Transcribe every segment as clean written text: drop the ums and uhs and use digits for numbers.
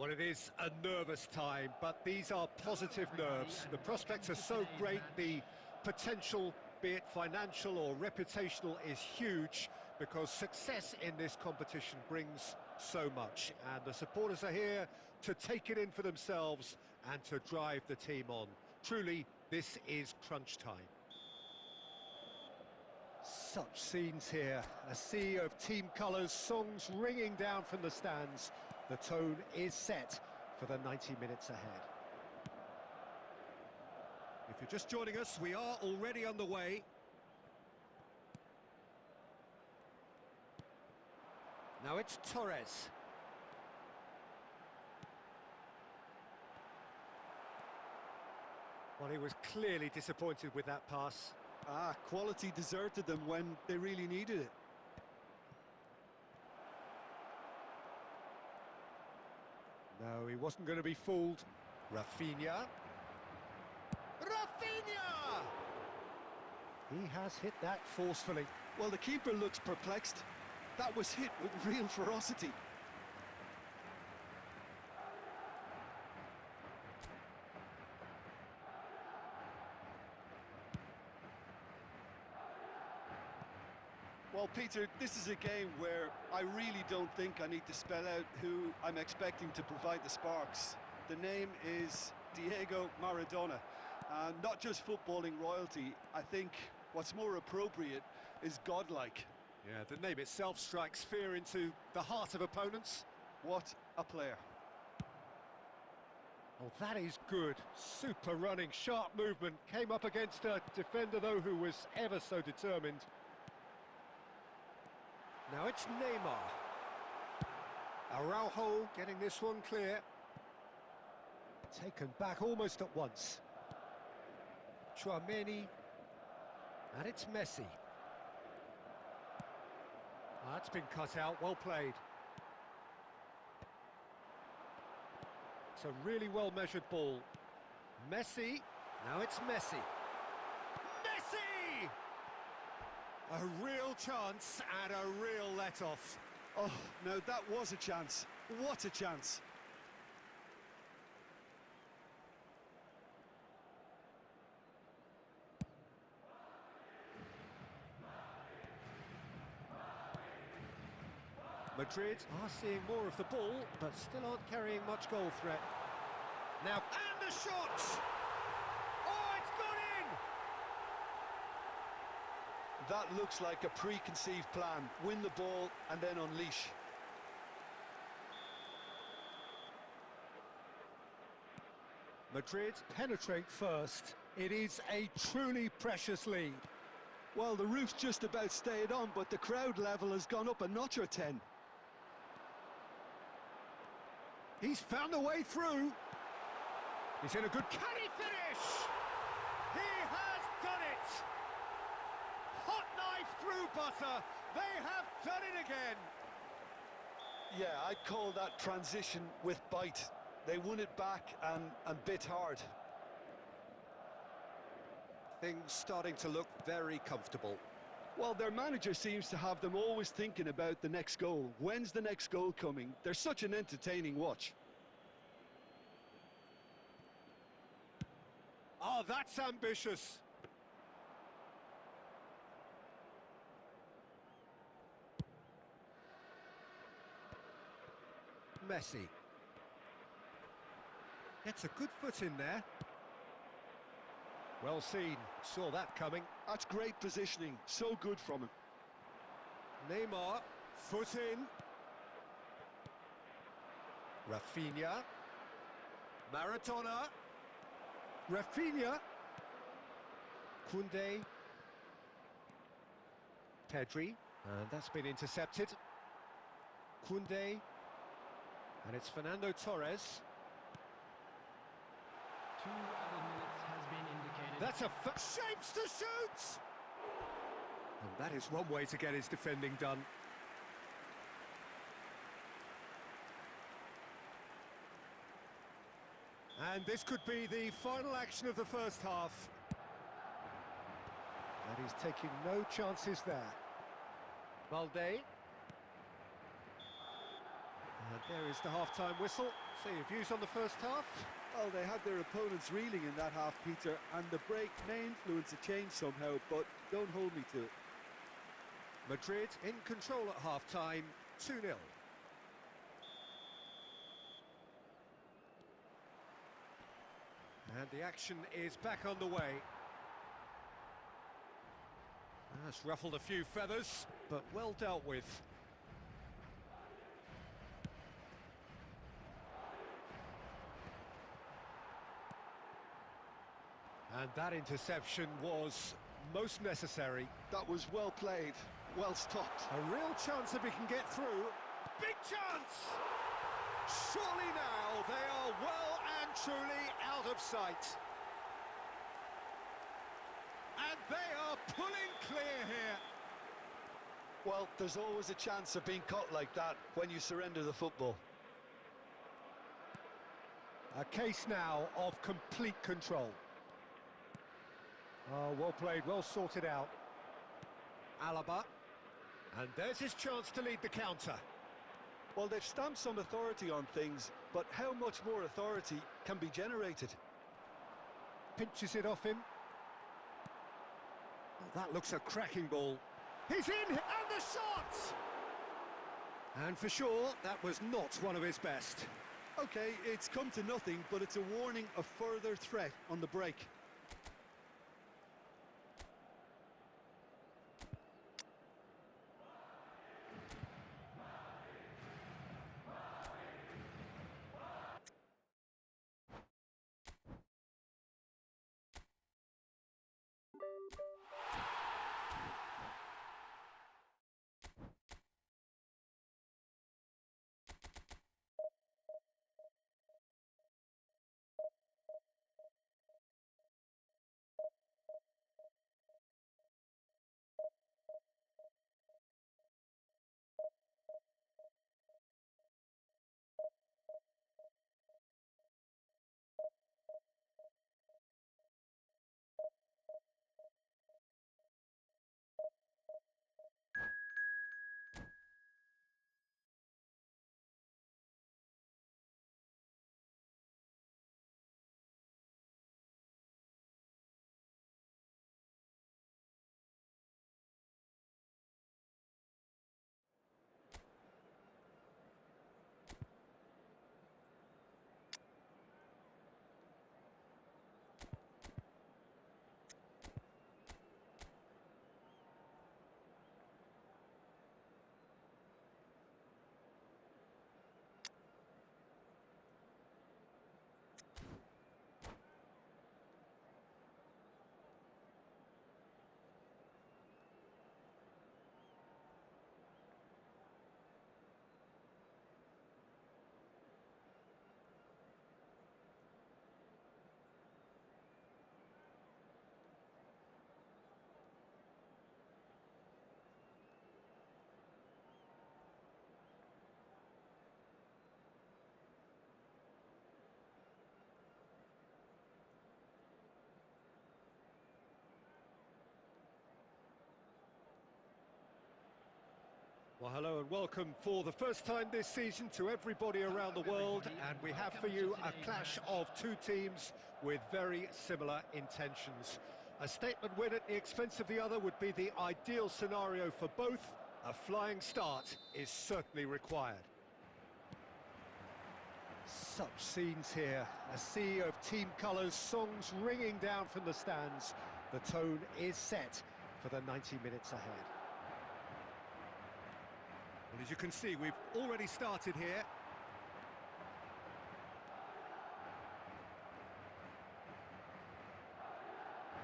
Well, it is a nervous time, but these are positive nerves. The prospects are so great, the potential, be it financial or reputational, is huge because success in this competition brings so much. And the supporters are here to take it in for themselves and to drive the team on. Truly, this is crunch time. Such scenes here, a sea of team colours, songs ringing down from the stands. The tone is set for the 90 minutes ahead. If you're just joining us, we are already underway. Now it's Torres. Well, he was clearly disappointed with that pass. Quality deserted them when they really needed it. No, he wasn't going to be fooled. Rafinha. Rafinha! He has hit that forcefully. Well, the keeper looks perplexed. That was hit with real ferocity. Well, Peter, this is a game where I really don't think I need to spell out who I'm expecting to provide the sparks. The name is Diego Maradona. Not just footballing royalty, I think what's more appropriate is godlike. Yeah, the name itself strikes fear into the heart of opponents. What a player. Oh, that is good. Super running, sharp movement. Came up against a defender, though, who was ever so determined. Now it's Neymar. Araujo getting this one clear. Taken back almost at once. Tchouaméni. And it's Messi. That's been cut out, well played. It's a really well-measured ball. Messi. Now it's Messi. Messi! A real chance and a real let-off. Oh, no, that was a chance. What a chance. Madrid are seeing more of the ball, but still aren't carrying much goal threat. Now, and the shot! Oh, it's gone in! That looks like a preconceived plan. Win the ball and then unleash. Madrid penetrate first. It is a truly precious lead. Well, the roof's just about stayed on, but the crowd level has gone up a notch or 10. He's found a way through. He's in a good... Can he finish? He has done it! Hot knife through butter. They have done it again. Yeah, I'd call that transition with bite. They won it back and bit hard. Things starting to look very comfortable. Well, their manager seems to have them always thinking about the next goal. When's the next goal coming? They're such an entertaining watch. Oh, that's ambitious. Messi. Gets a good foot in there. Well seen, saw that coming. That's great positioning, so good from him. Neymar, foot in. Rafinha. Maradona. Rafinha. Koundé. Pedri, and that's been intercepted. Koundé. And it's Fernando Torres. 2 added minutes has been indicated. That's a shapes to shoot! And that is one way to get his defending done. And this could be the final action of the first half. And he's taking no chances there. Valde. And There is the half-time whistle. So your views on the first half? Well, they had their opponents reeling in that half, Peter, and the break may influence a change somehow, but don't hold me to it. Madrid in control at half-time, 2-0. And the action is back underway. That's ruffled a few feathers, but well dealt with. And that interception was most necessary. That was well played, well stopped. A real chance if he can get through. Big chance! Surely now they are well and truly out of sight. And they are pulling clear here. Well, there's always a chance of being caught like that when you surrender the football. A case now of complete control. Oh, well played, well sorted out. Alaba. And there's his chance to lead the counter. Well, they've stamped some authority on things, but how much more authority can be generated? Pinches it off him. Oh, that looks a cracking ball. He's in, and the shot! And for sure, that was not one of his best. Okay, it's come to nothing, but it's a warning of further threat on the break. Well, hello and welcome for the first time this season to everybody around the world, and we have for you a clash of two teams with very similar intentions. A statement win at the expense of the other would be the ideal scenario for both. A flying start is certainly required. Such scenes here, a sea of team colours, songs ringing down from the stands. The tone is set for the 90 minutes ahead. Well, as you can see, we've already started here.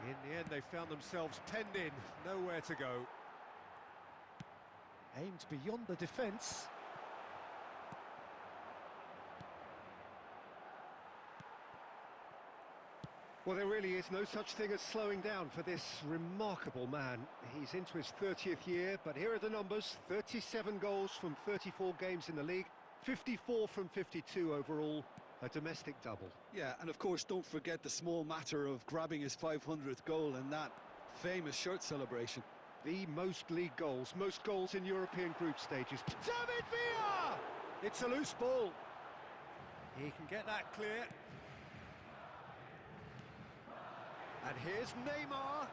In the end, they found themselves penned in, nowhere to go. Aimed beyond the defence. Well, there really is no such thing as slowing down for this remarkable man. He's into his 30th year, but here are the numbers. 37 goals from 34 games in the league, 54 from 52 overall, a domestic double. Yeah, and of course, don't forget the small matter of grabbing his 500th goal in that famous shirt celebration. The most league goals, most goals in European group stages. David Villa! It's a loose ball. He can get that clear. And here's Neymar.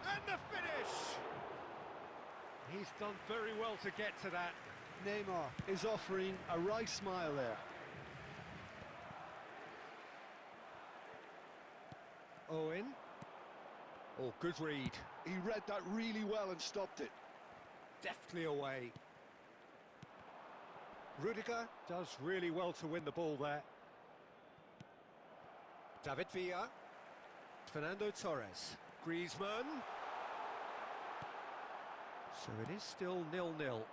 And the finish! He's done very well to get to that. Neymar is offering a wry smile there. Owen. Oh, good read. He read that really well and stopped it. Deftly away. Rudiger does really well to win the ball there. David Villa. Fernando Torres. Griezmann. So it is still 0-0.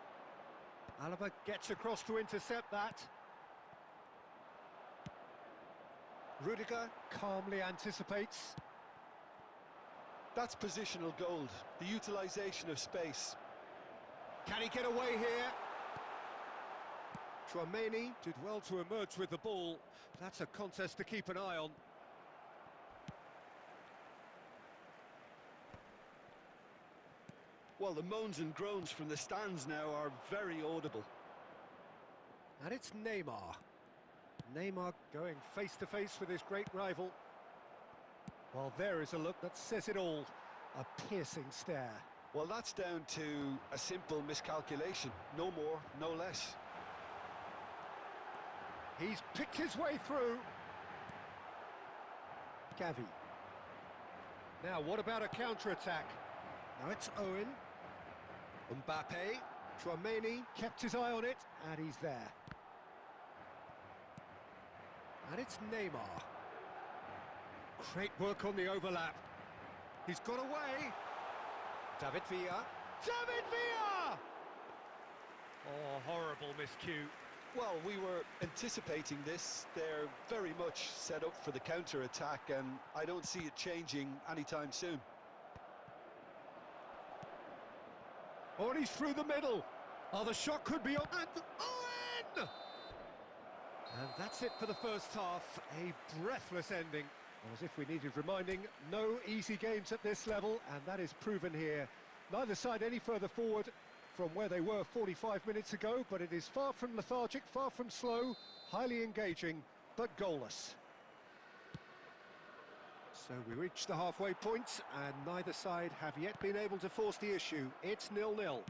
Alaba gets across to intercept that. Rudiger calmly anticipates. That's positional gold, the utilisation of space. Can he get away here? Tchouaméni did well to emerge with the ball. That's a contest to keep an eye on. Well, the moans and groans from the stands now are very audible. And it's Neymar. Neymar going face-to-face with his great rival. Well, there is a look that says it all. A piercing stare. Well, that's down to a simple miscalculation. No more, no less. He's picked his way through. Gavi. Now, what about a counter-attack? Now it's Owen. Mbappe. Tchouaméni kept his eye on it, and he's there. And it's Neymar. Great work on the overlap. He's got away. David Villa. David Villa! Oh, horrible miscue. Well, we were anticipating this. They're very much set up for the counter-attack, and I don't see it changing anytime soon. Oh, and he's through the middle. Oh, the shot could be on. And Owen! And that's it for the first half. A breathless ending. As if we needed reminding, no easy games at this level, and that is proven here. Neither side any further forward from where they were 45 minutes ago, but it is far from lethargic, far from slow, highly engaging, but goalless. So we reach the halfway point, and neither side have yet been able to force the issue. It's 0-0. But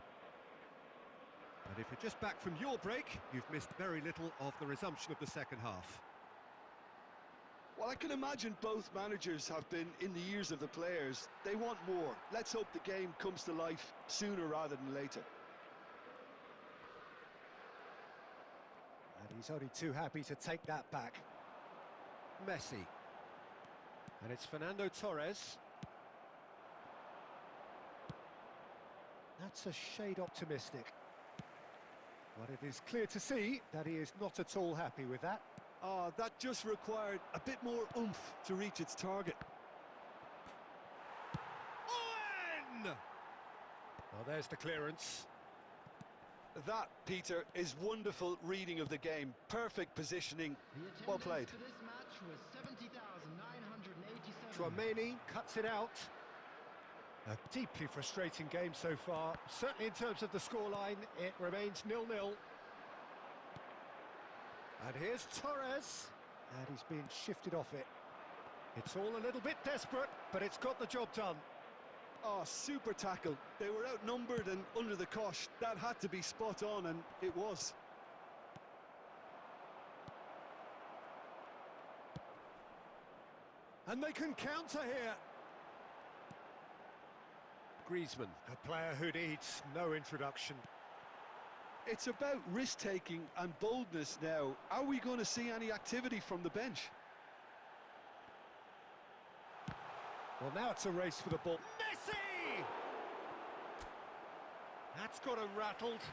if you're just back from your break, you've missed very little of the resumption of the second half. Well, I can imagine both managers have been in the ears of the players. They want more. Let's hope the game comes to life sooner rather than later. And he's only too happy to take that back. Messi. And it's Fernando Torres. That's a shade optimistic. But it is clear to see that he is not at all happy with that. That just required a bit more oomph to reach its target. Owen! Well, there's the clearance. That, Peter, is wonderful reading of the game. Perfect positioning. Well played. For this match was 70,987. Tchouaméni cuts it out. A deeply frustrating game so far. Certainly in terms of the scoreline, it remains 0-0. And here's Torres, and he's being shifted off it. It's all a little bit desperate, but it's got the job done. Oh, super tackle. They were outnumbered and under the cosh. That had to be spot on, and it was. And they can counter here. Griezmann, a player who needs no introduction. It's about risk-taking and boldness now. Are we going to see any activity from the bench? Well, now it's a race for the ball. Messi! That's got him rattled.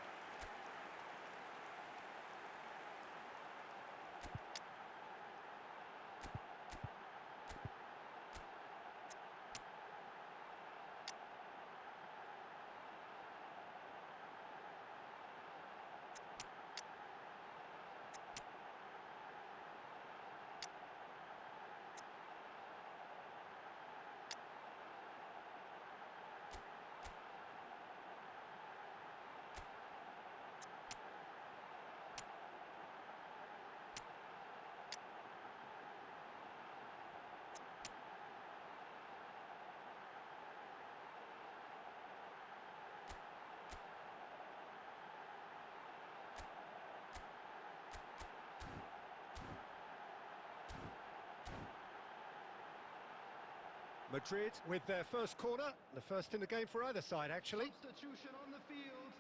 Madrid with their first corner, the first in the game for either side, actually. Substitution on the field.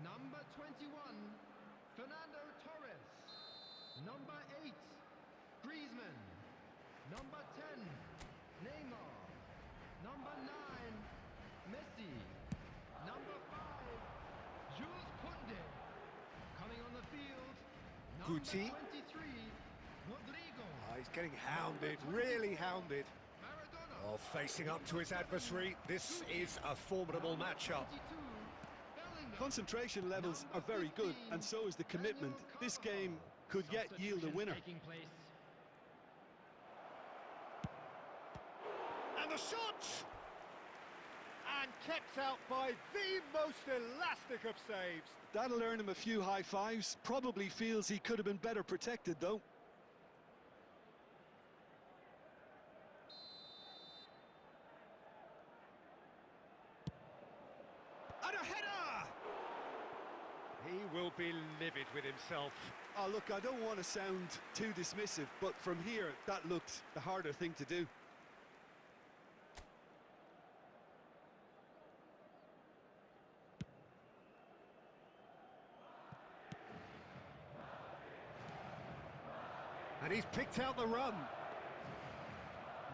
Number 21, Fernando Torres. Number 8, Griezmann. Number 10, Neymar. Number 9, Messi. Number 5, Jules Koundé. Coming on the field, number Guti. 23, Rodrigo. He's getting hounded, really hounded. Maradona. Oh, facing up to his adversary, this is a formidable matchup. 22, Bellingham. Concentration levels are very good, and so is the commitment. This game could yet yield a winner. Taking place. And the shot! And kept out by the most elastic of saves. That'll earn him a few high fives. Probably feels he could have been better protected, though. And a header! He will be livid with himself. Oh, look, I don't want to sound too dismissive, but from here, that looked the harder thing to do. And he's picked out the run.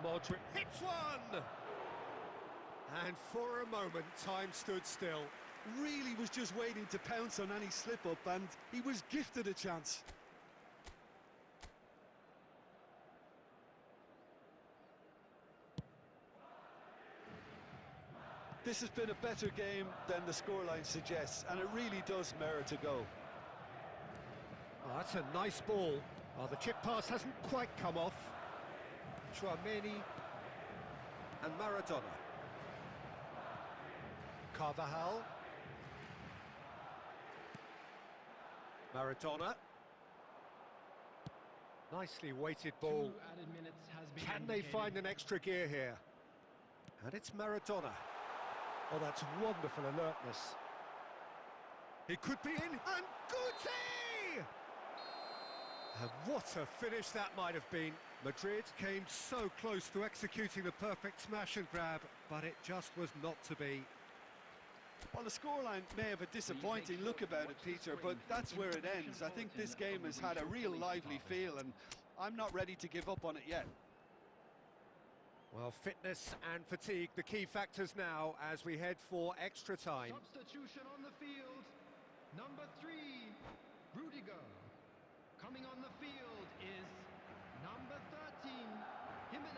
Modric hits one! And for a moment, time stood still. Really was just waiting to pounce on any slip-up, and he was gifted a chance. This has been a better game than the scoreline suggests, and it really does merit a go. Oh, that's a nice ball. Oh, the chip pass hasn't quite come off. Chouameni and Maradona. Carvajal. Maradona. Nicely weighted ball. 2 added minutes has been Can they indicated. find an extra gear here? And it's Maradona. Oh, that's wonderful alertness. He could be in, and Guti! And what a finish that might have been. Madrid came so close to executing the perfect smash and grab, but it just was not to be. Well, the scoreline may have a disappointing look about it, Peter, but that's where it ends. I think this game has had a real lively feel, and I'm not ready to give up on it yet. Well, fitness and fatigue, the key factors now as we head for extra time. Substitution on the field. Number 3, Rudiger. Coming on the field is number 13, Jimenez.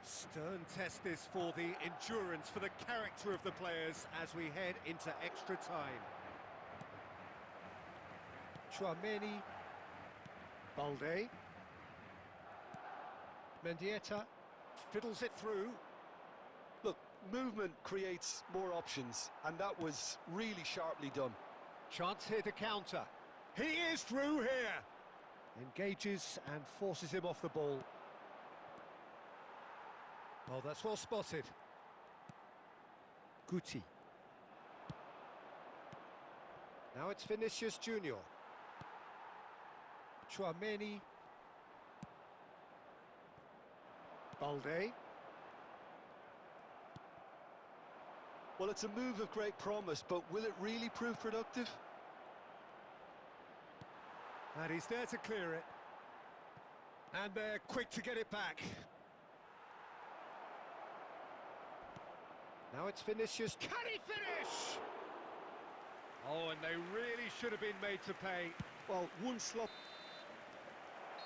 Stern test this for the endurance, for the character of the players as we head into extra time. Chouameni. Balde. Mendieta fiddles it through. Look, movement creates more options, and that was really sharply done. Chance here to counter. He is through here. Engages and forces him off the ball. Oh, that's well spotted. Guti. Now it's Vinicius Junior. Chouameni. Balde. Well, it's a move of great promise, but will it really prove productive? And he's there to clear it. And they're quick to get it back. Now it's Vinicius. Can he finish? Oh, and they really should have been made to pay. Well, one slop.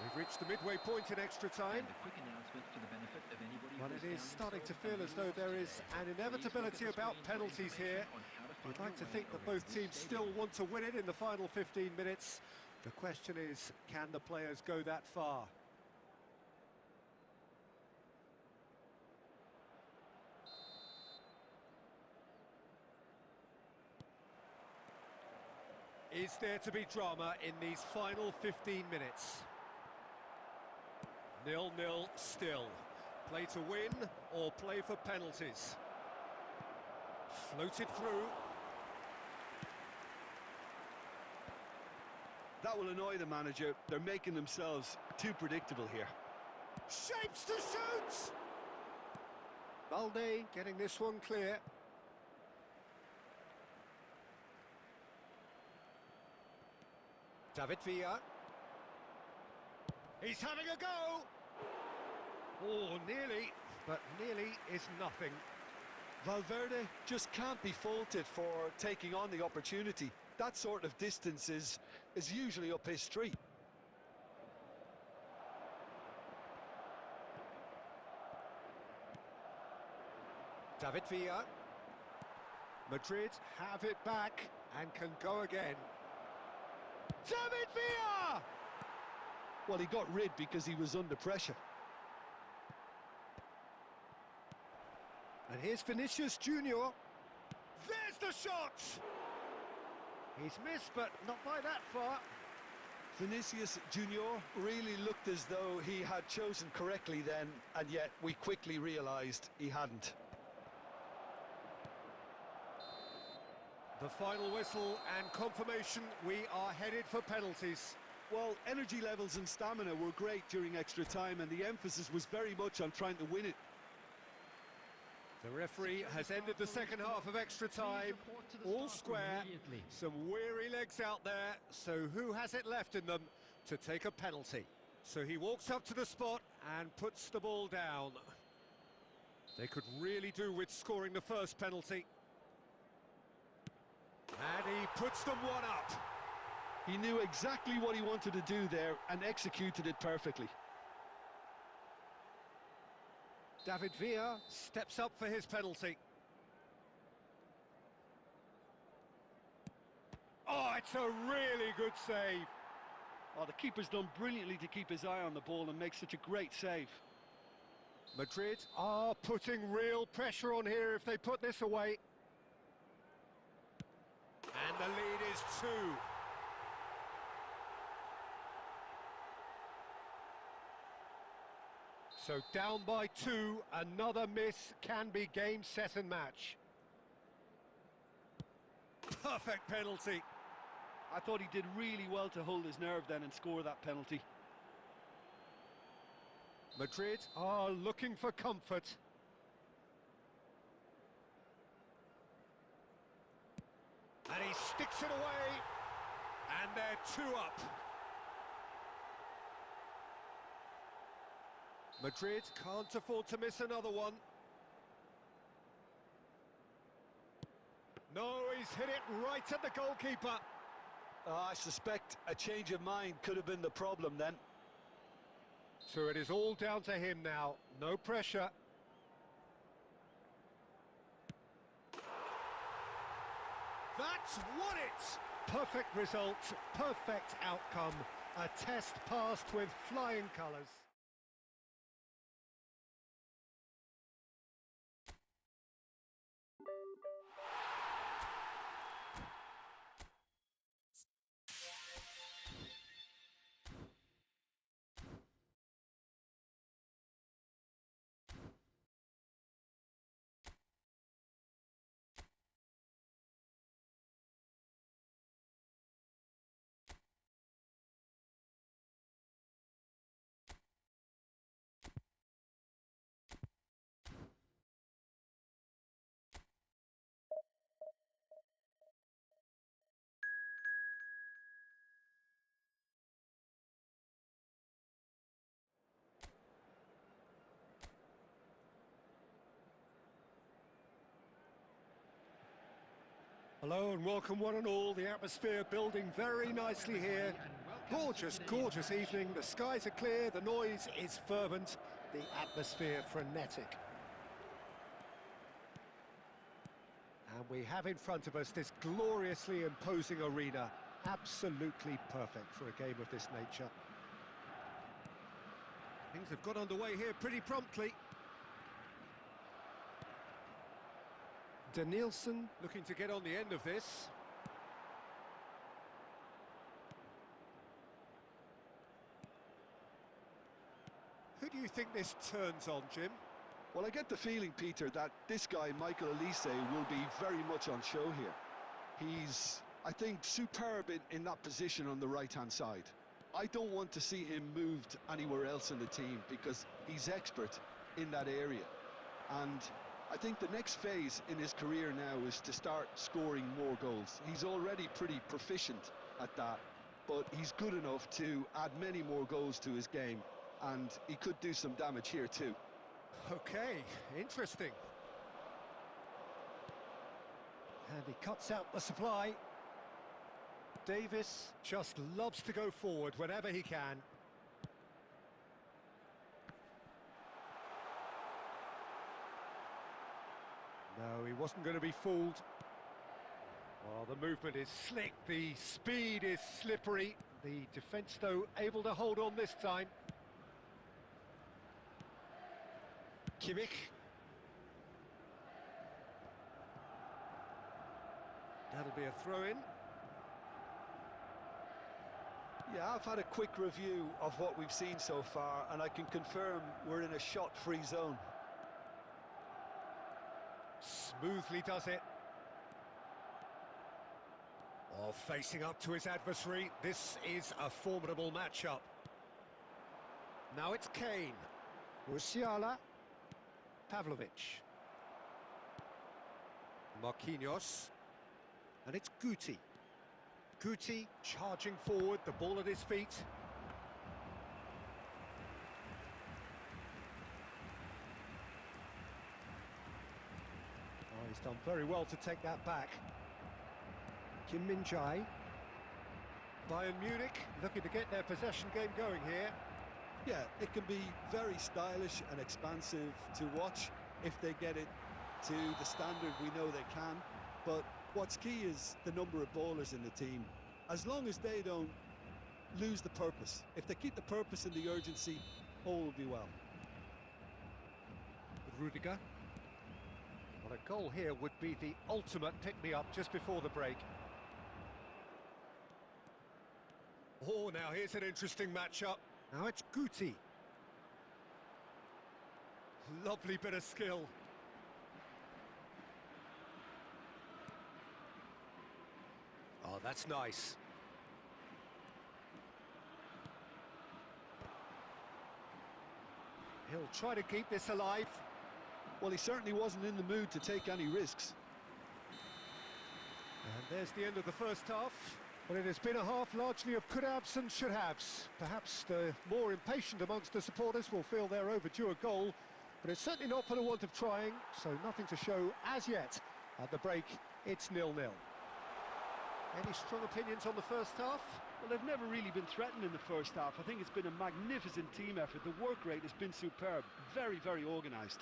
We've reached the midway point in extra time. And a quick announcement for the benefit of anybody Well, who's it is found starting to themselves feel in as though there is an Please inevitability look at the about screen for penalties here. information on how to We'd find like to your think way that over both the teams stadium. still want to win it in the final 15 minutes. The question is, can the players go that far? Is there to be drama in these final 15 minutes? 0-0 still. Play to win, or play for penalties. Floated through. That will annoy the manager. They're making themselves too predictable here. Shapes to shoot! Balde getting this one clear. David Villa. He's having a go! Oh, nearly, but nearly is nothing. Valverde just can't be faulted for taking on the opportunity. That sort of distance is usually up his street. David Villa. Madrid have it back and can go again. David Villa! Well, he got rid because he was under pressure. And here's Vinicius Junior. There's the shot! He's missed, but not by that far. Vinicius Junior really looked as though he had chosen correctly then, and yet we quickly realised he hadn't. The final whistle and confirmation, we are headed for penalties. Well, energy levels and stamina were great during extra time, and the emphasis was very much on trying to win it. The referee has ended the second half of extra time, all square, some weary legs out there, so who has it left in them to take a penalty? So he walks up to the spot and puts the ball down. They could really do with scoring the first penalty. And he puts them one up. He knew exactly what he wanted to do there and executed it perfectly. David Villa steps up for his penalty. Oh, it's a really good save. Oh, the keeper's done brilliantly to keep his eye on the ball and make such a great save. Madrid are putting real pressure on here if they put this away. And the lead is 2. So down by 2, another miss can be game, set and match. Perfect penalty. I thought he did really well to hold his nerve then and score that penalty. Madrid are looking for comfort. And he sticks it away. And they're 2 up. Madrid can't afford to miss another one. No, he's hit it right at the goalkeeper. I suspect a change of mind could have been the problem then. So it is all down to him now. No pressure. That's won it! Perfect result, perfect outcome. A test passed with flying colours. Hello and welcome one and all. The atmosphere building very nicely here. Gorgeous, gorgeous evening. The skies are clear, the noise is fervent, the atmosphere frenetic. And we have in front of us this gloriously imposing arena. Absolutely perfect for a game of this nature. Things have got underway here pretty promptly. Danielson looking to get on the end of this. Who do you think this turns on, Jim? Well, I get the feeling, Peter, that this guy, Michael Elise, will be very much on show here. He's, I think, superb in that position on the right-hand side. I don't want to see him moved anywhere else in the team because he's expert in that area. And I think the next phase in his career now is to start scoring more goals. He's already pretty proficient at that, but he's good enough to add many more goals to his game, and he could do some damage here too. Okay, interesting. And he cuts out the supply. Davis just loves to go forward whenever he can. No, he wasn't going to be fooled. Well, the movement is slick, the speed is slippery. The defence, though, able to hold on this time. Kimmich. That'll be a throw-in. Yeah, I've had a quick review of what we've seen so far, and I can confirm we're in a shot-free zone. Smoothly does it. Oh, facing up to his adversary. This is a formidable matchup. Now it's Kane. Musiala. Pavlovic. Marquinhos. And it's Guti. Guti charging forward, the ball at his feet. Oh, he's done very well to take that back. Kim Min-jae. Bayern Munich looking to get their possession game going here. Yeah, it can be very stylish and expansive to watch if they get it to the standard we know they can. But what's key is the number of ballers in the team. As long as they don't lose the purpose. If they keep the purpose and the urgency, all will be well. Rudiger. Well, a goal here would be the ultimate pick-me-up just before the break. Oh, now here's an interesting matchup. Now it's Guti. Lovely bit of skill. Oh, that's nice. He'll try to keep this alive. Well, he certainly wasn't in the mood to take any risks. And there's the end of the first half. Well, it has been a half largely of could-haves and should-haves. Perhaps the more impatient amongst the supporters will feel they're overdue a goal, but it's certainly not for the want of trying, so nothing to show as yet. At the break, it's 0-0. Any strong opinions on the first half? Well, they've never really been threatened in the first half. I think it's been a magnificent team effort. The work rate has been superb. Very, very organised.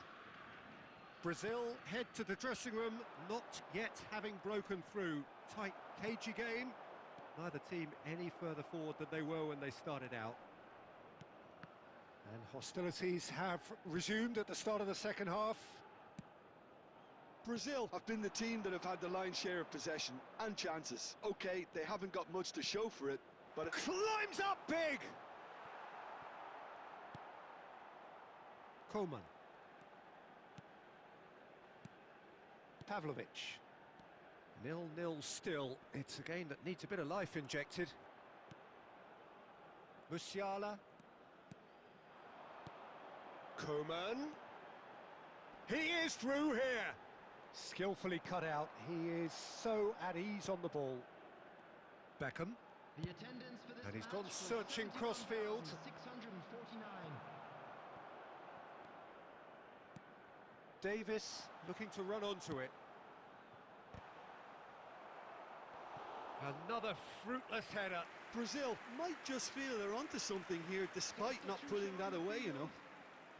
Brazil head to the dressing room, not yet having broken through. Tight, cagey game. Neither team any further forward than they were when they started out. And hostilities have resumed at the start of the second half. Brazil have been the team that have had the lion's share of possession and chances. Okay, they haven't got much to show for it, but it climbs up big! Coman. Pavlovic. 0-0 still. It's a game that needs a bit of life injected. Musiala. Coman. He is through here. Skillfully cut out. He is so at ease on the ball. Beckham. The attendance for this And he's match gone was searching crossfield. 71,649. Davis looking to run onto it. Another fruitless header. Brazil might just feel they're onto something here despite not putting that away, you know.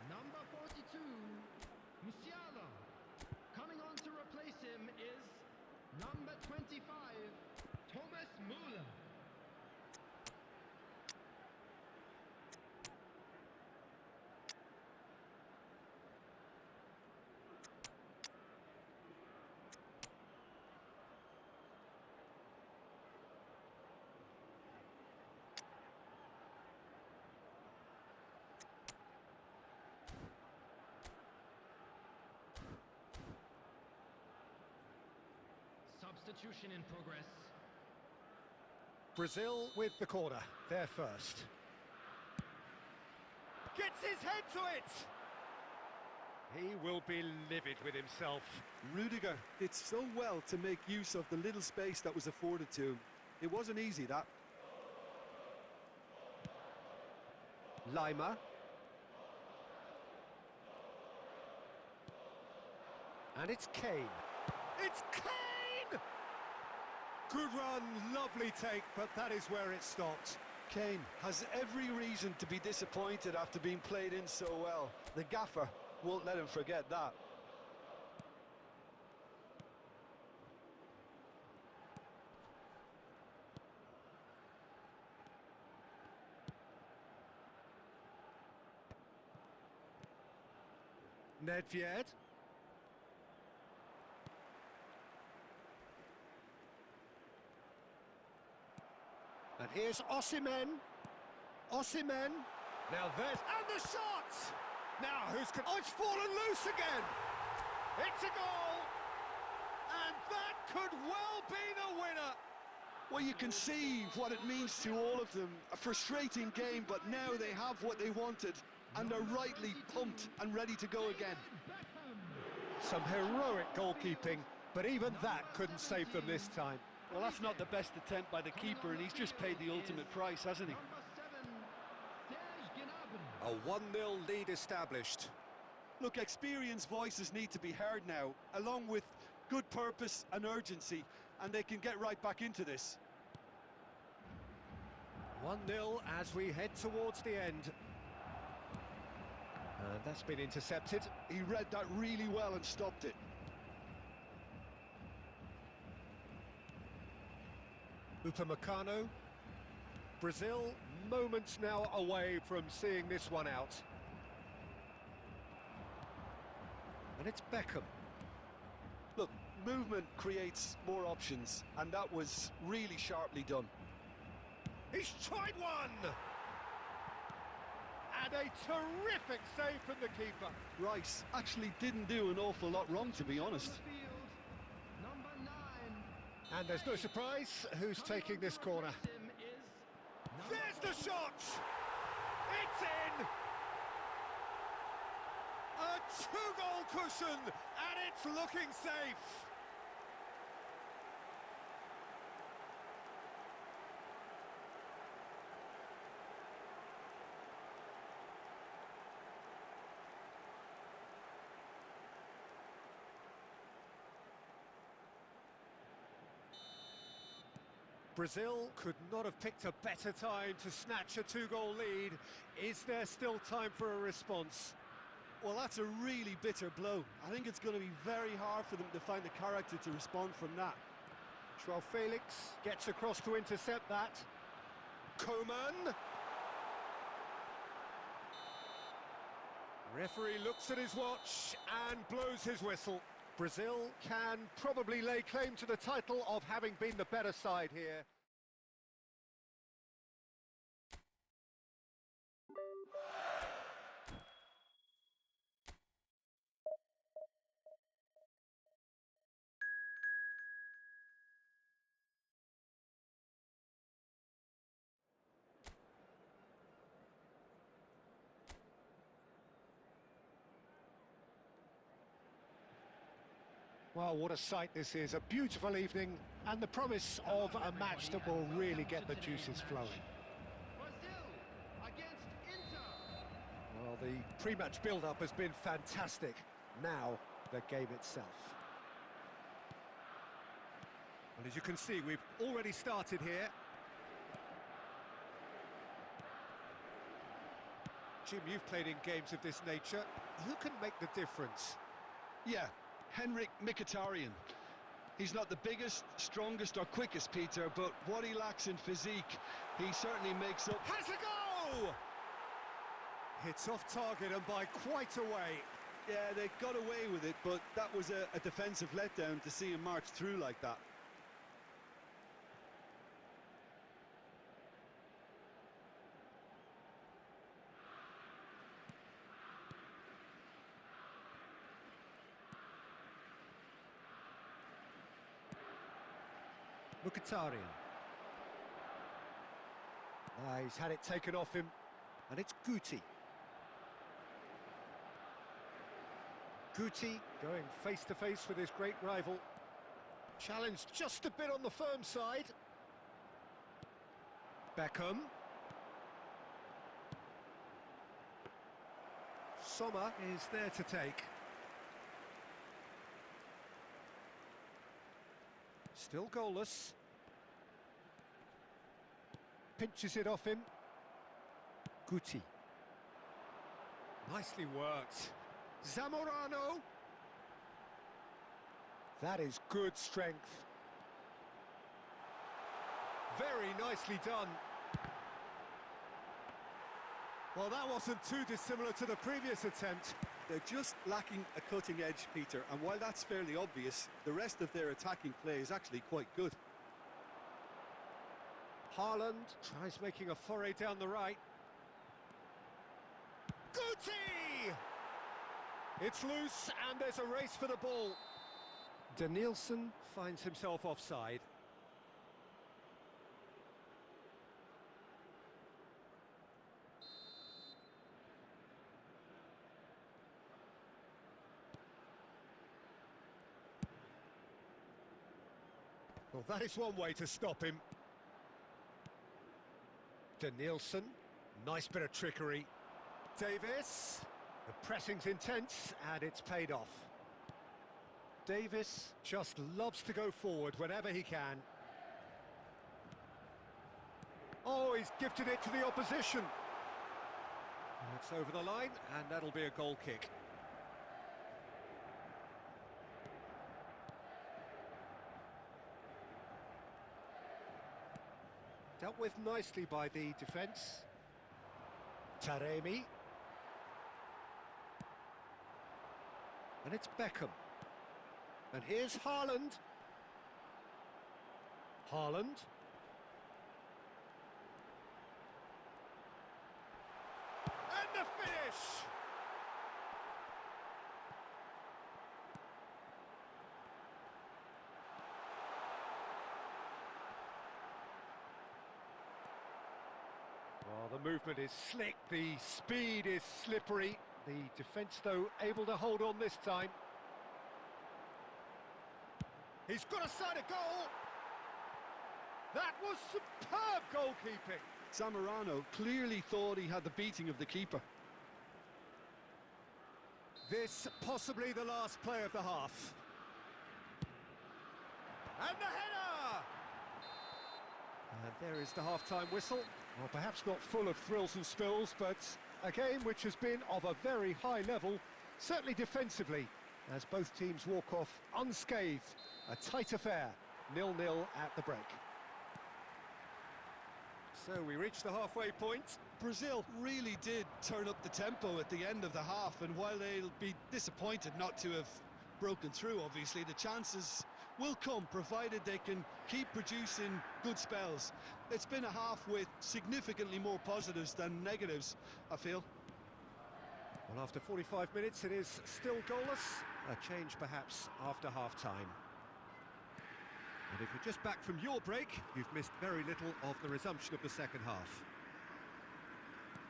Number 42, Musiala. Coming on to replace him is number 25, Thomas Müller. Substitution in progress. Brazil with the corner, they're first. Gets his head to it! He will be livid with himself. Rudiger did so well to make use of the little space that was afforded to him. It wasn't easy, that. Lima. And it's Kane. It's Kane! Good run, lovely take, but that is where it stopped. Kane has every reason to be disappointed after being played in so well. The gaffer won't let him forget that. Nedved. And here's Osimhen. Osimhen. Now there's... And the shot! Now who's... Oh, it's fallen loose again! It's a goal! And that could well be the winner! Well, you can see what it means to all of them. A frustrating game, but now they have what they wanted. And are rightly pumped and ready to go again. Some heroic goalkeeping, but even that couldn't save them this time. Well, that's not the best attempt by the keeper, and he's just paid the ultimate price, hasn't he? A 1-0 lead established. Look, experienced voices need to be heard now, along with good purpose and urgency, and they can get right back into this. 1-0 as we head towards the end. And that's been intercepted. He read that really well and stopped it. Upamecano. Brazil moments now away from seeing this one out. And it's Beckham. Look, movement creates more options, and that was really sharply done. He's tried one! And a terrific save from the keeper. Rice actually didn't do an awful lot wrong, to be honest. And there's no surprise who's taking this corner. There's the shot! It's in! A two-goal cushion, and it's looking safe. Brazil could not have picked a better time to snatch a two-goal lead. Is there still time for a response? Well, that's a really bitter blow. I think it's going to be very hard for them to find the character to respond from that. Joao Felix gets across to intercept that. Coman. Referee looks at his watch and blows his whistle. Brazil can probably lay claim to the title of having been the better side here. Well, what a sight this is, a beautiful evening and the promise of a match that will really get the juices flowing. Well, the pre-match build-up has been fantastic. Now, the game itself. And as you can see, we've already started here. Jim, you've played in games of this nature. Who can make the difference? Yeah. Henrik Mkhitaryan. He's not the biggest, strongest or quickest, Peter, but what he lacks in physique, he certainly makes up. Has a go! Hits off target and by quite a way. Yeah, they got away with it, but that was a defensive letdown to see him march through like that. Mkhitaryan. He's had it taken off him, and it's Guti. Guti going face-to-face with his great rival. Challenged just a bit on the firm side. Beckham. Sommer is there to take. Still goalless. Pinches it off him. Guti. Nicely worked. Zamorano. That is good strength. Very nicely done. Well, that wasn't too dissimilar to the previous attempt. They're just lacking a cutting edge, Peter, and while that's fairly obvious, the rest of their attacking play is actually quite good. Haaland tries making a foray down the right. Guti! It's loose and there's a race for the ball. Danielson finds himself offside. Well, that is one way to stop him. Danielson, nice bit of trickery. Davis, the pressing's intense and it's paid off. Davis just loves to go forward whenever he can. Oh, he's gifted it to the opposition. That's over the line and that'll be a goal kick. Dealt with nicely by the defence. Taremi. And it's Beckham. And here's Haaland. Haaland. And the finish! Well, the movement is slick, the speed is slippery. The defence, though, able to hold on this time. He's got a side of goal. That was superb goalkeeping. Zamorano clearly thought he had the beating of the keeper. This possibly the last play of the half. And the header! And there is the half-time whistle. Well, perhaps not full of thrills and spills, but a game which has been of a very high level, certainly defensively, as both teams walk off unscathed. A tight affair, 0-0 at the break. So we reach the halfway point. Brazil really did turn up the tempo at the end of the half, and while they'll be disappointed not to have broken through, obviously, the chances will come, provided they can keep producing good spells. It's been a half with significantly more positives than negatives, I feel. Well, after 45 minutes, it is still goalless. A change, perhaps, after half-time. And if you're just back from your break, you've missed very little of the resumption of the second half.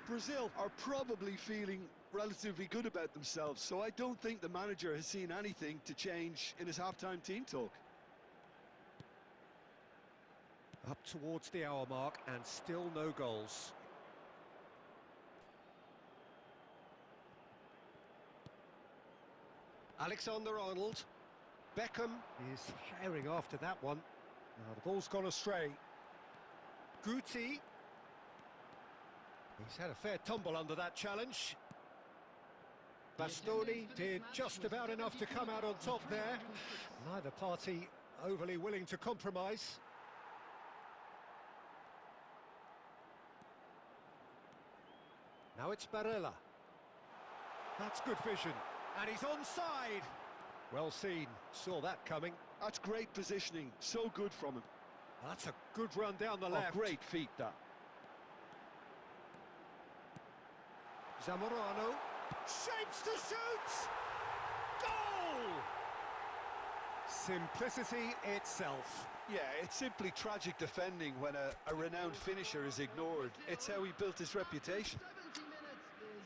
Brazil are probably feeling relatively good about themselves, so I don't think the manager has seen anything to change in his half-time team talk. Up towards the hour mark and still no goals. Alexander-Arnold. Beckham is herring after that one. Now the ball's gone astray. Guti. He's had a fair tumble under that challenge. Bastoni did just about enough to come out on top there. Neither party overly willing to compromise. Now it's Barella. That's good vision. And he's onside. Well seen, saw that coming. That's great positioning, so good from him. That's a good run down the left. Great feat, that. Zamorano shapes to shoot! Goal! Simplicity itself. Yeah, it's simply tragic defending when a renowned finisher is ignored. It's how he built his reputation. 70 minutes is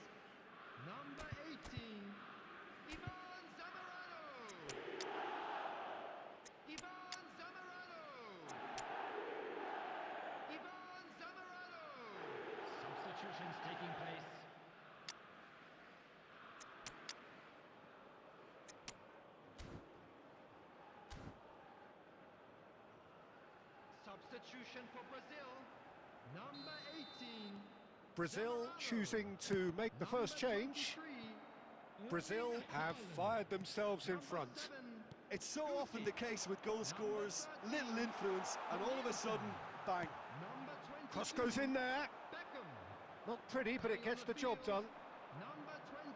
number 18, Ivan Zamorano. Ivan Zamorano. Ivan Zamorano. Substitutions taking place. Substitution for Brazil, number 18. Brazil choosing to make the first change. Brazil have fired themselves in front. It's so often the case with goal scorers, little influence, and all of a sudden, bang. Cross goes in there. Not pretty, but it gets the job done.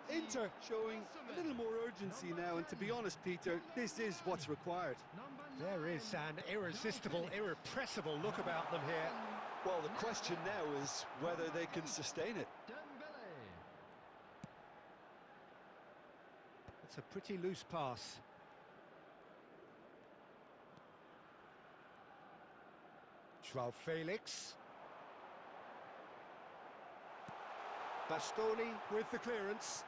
Inter showing a little more urgency now, and to be honest, Peter, this is what's required. There is an irresistible, irrepressible look about them here. Well, the question now is whether they can sustain it. It's a pretty loose pass. João Felix. Bastoni with the clearance.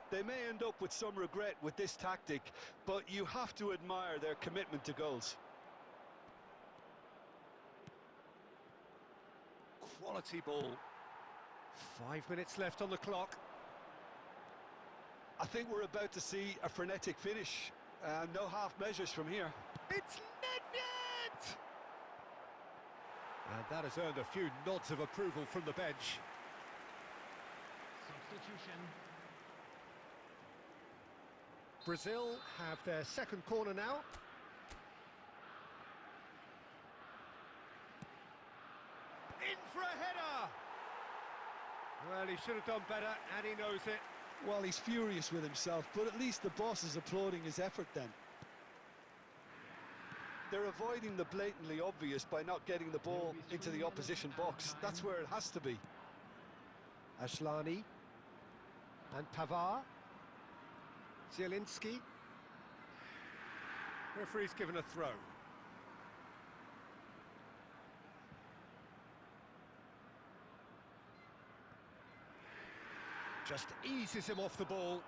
They may end up with some regret with this tactic, but you have to admire their commitment to goals. Quality ball. 5 minutes left on the clock. I think we're about to see a frenetic finish. No half measures from here. It's Nedved! And that has earned a few nods of approval from the bench. Substitution. Brazil have their second corner now. In for a header! Well, he should have done better, and he knows it. Well, he's furious with himself, but at least the boss is applauding his effort then. They're avoiding the blatantly obvious by not getting the ball into the opposition box. That's where it has to be. Asllani and Pavard. Zielinski. Referee's given a throw. Just eases him off the ball.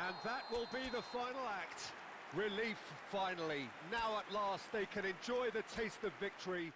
And that will be the final act. Relief, finally. Now at last they can enjoy the taste of victory